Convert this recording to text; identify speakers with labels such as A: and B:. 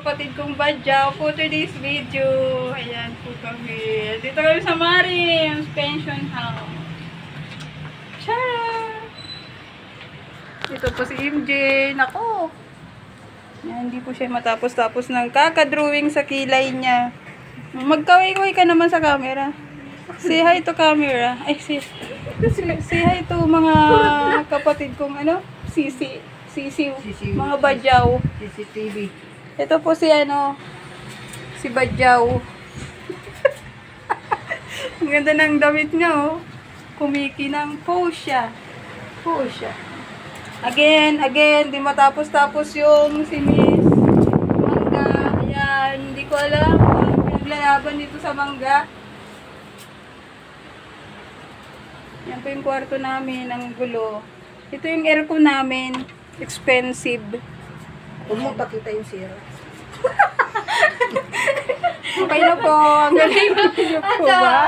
A: kapatid kong badyaw for today's video. Ayan po kami. Dito kami sa Marims Pension House. Tara! Ito po si MJ. Nako! Yan, hindi po siya matapos-tapos ng kakadrawing sa kilay niya. Magkaway-kaway ka naman sa camera. Say hi to camera. Ay, say hi to mga kapatid kong sisiw. Mga badyaw.
B: CCTV.
A: Ito po si si badyaw. Ang ganda ng damit niya, oh. Kumikinang pose siya. Again, di matapos-tapos yung si Miss Mangga. Ayan, hindi ko alam kung pinaglalaban dito sa Mangga. Yan po yung kwarto namin, ang gulo. Ito yung aircon namin. Expensive.
B: Huwag mo pakita yung sira.
A: Okay na po. Ang galing niyo po ba?